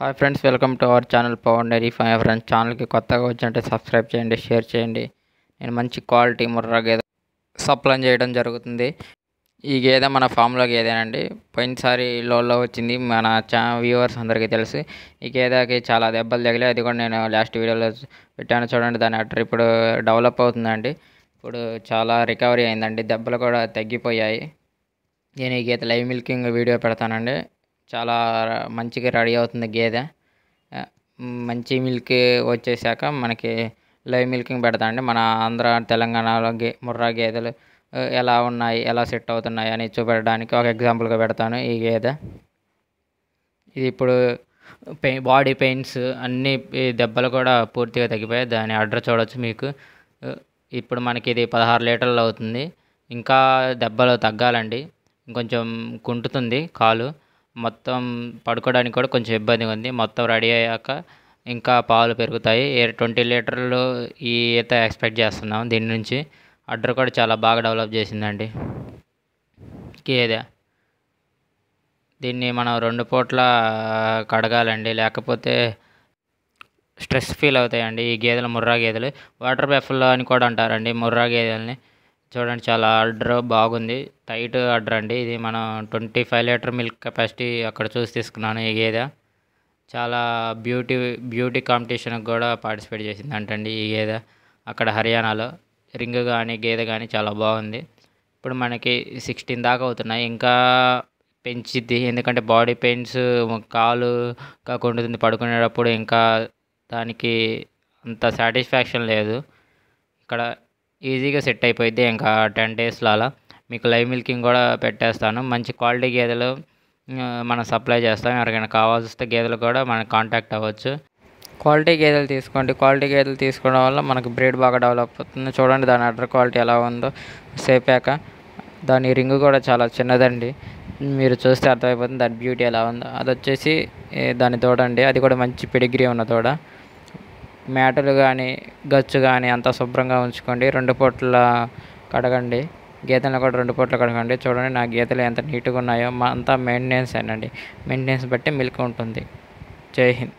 Hi friends, welcome to our channel Power Dairy Farm. Friends, ఛానల్కి కొత్తగా వచ్చినట్టే subscribe చేయండి, షేర్ చేయండి. నేను మంచి క్వాలిటీ ముర్రా గేదె సప్లై చేయడం జరుగుతుంది. ఈ గేదె మన ఫామ్లో గేదేనండి. పోయినసారి లోలో వచ్చింది, మన వ్యూవర్స్ అందరికీ తెలుసు. ఈ గేదెకి చాలా దెబ్బలు తగిలాయి, అది కూడా నేను లాస్ట్ వీడియోలో పెట్టాను చూడండి. దాని అట్టర్ ఇప్పుడు డెవలప్ అవుతుందండి. ఇప్పుడు చాలా రికవరీ అయిందండి, దెబ్బలు కూడా తగ్గిపోయాయి. నేను ఈ గేదె లైవ్ మిల్కింగ్ వీడియో పెడతానండి. చాలా మంచిగా రెడీ అవుతుంది గేదె. మంచి మిల్క్ వచ్చేసాక మనకి లైవ్ మిల్కింగ్ పెడతానండి. మన ఆంధ్ర తెలంగాణలో ముర్రా గేదెలు ఎలా ఉన్నాయి, ఎలా సెట్ అవుతున్నాయి అని చూపెట్టడానికి ఒక ఎగ్జాంపుల్గా పెడతాను ఈ గేదె. ఇది ఇప్పుడు బాడీ పెయిన్స్ అన్ని దెబ్బలు కూడా పూర్తిగా తగ్గిపోయాయి. దాని అడ్రస్ చూడవచ్చు మీకు. ఇప్పుడు మనకి ఇది 16 లీటర్లు అవుతుంది. ఇంకా దెబ్బలు తగ్గాలండి, ఇంకొంచెం కుంటుతుంది కాలు. మొత్తం పడుకోవడానికి కూడా కొంచెం ఇబ్బందిగా ఉంది. మొత్తం రెడీ అయ్యాక ఇంకా పాలు పెరుగుతాయి. 20 లీటర్లు ఈ ఈత ఎక్స్పెక్ట్ చేస్తున్నాం దీని నుంచి. అడ్డర్ కూడా చాలా బాగా డెవలప్ చేసిందండి గేదె. దీన్ని మనం 2 పూట్ల కడగాలండి, లేకపోతే స్ట్రెస్ ఫీల్ అవుతాయండి ఈ గేదెలు. ముర్రా గేదెలు వాటర్ బఫెల్లో అని కూడా అంటారండి ముర్రా గేదెలని. చూడండి, చాలా అడ్డర్ బాగుంది, టైట్ అడ్డర్ అండి. ఇది మనం 25 లీటర్ మిల్క్ కెపాసిటీ అక్కడ చూసి తీసుకున్నాను. ఈ గేదె చాలా బ్యూటీ కాంపిటీషన్కి కూడా పార్టిసిపేట్ చేసింది అంటండి ఈ గేదె అక్కడ హర్యానాలో. రింగ్ కానీ గేదె కానీ చాలా బాగుంది. ఇప్పుడు మనకి 16 దాకా అవుతున్నాయి, ఇంకా పెంచిద్ది. ఎందుకంటే బాడీ పెయిన్స్ కాలు కాకుండా పడుకునేటప్పుడు ఇంకా దానికి అంత సాటిస్ఫాక్షన్ లేదు. ఇక్కడ ఈజీగా సెట్ అయిపోయింది ఇంకా 10 డేస్లో. అలా మీకు లైవ్ మిల్కింగ్ కూడా పెట్టేస్తాను. మంచి క్వాలిటీ గేదెలు మనం సప్లై చేస్తాం. ఎవరికైనా కావాల్సి వస్తే గేదెలు కూడా మనకు కాంటాక్ట్ అవ్వచ్చు. క్వాలిటీ గేదెలు తీసుకోండి. క్వాలిటీ గేదెలు తీసుకోవడం వల్ల మనకు బ్రీడ్ బాగా డెవలప్ అవుతుంది. చూడండి దాని అడ్డర్ క్వాలిటీ ఎలా ఉందో సేపాక. దాని రింగ్ కూడా చాలా చిన్నదండి, మీరు చూస్తే అర్థమైపోతుంది దాని బ్యూటీ ఎలా ఉందో. అది వచ్చేసి దాని దూడ అండి, అది కూడా మంచి పెడిగ్రీ ఉన్న దూడ. మేటలు కానీ గచ్చు కానీ అంతా శుభ్రంగా ఉంచుకోండి. 2 పూట్ల కడగండి, గేదెలను కూడా 2 పూట్ల కడగండి. చూడండి నా గేదెలు ఎంత నీట్గా ఉన్నాయో. అంతా మెయింటెనెన్స్ అండి, మెయింటెనెన్స్ బట్టి మిల్క్ ఉంటుంది. జై హింద్.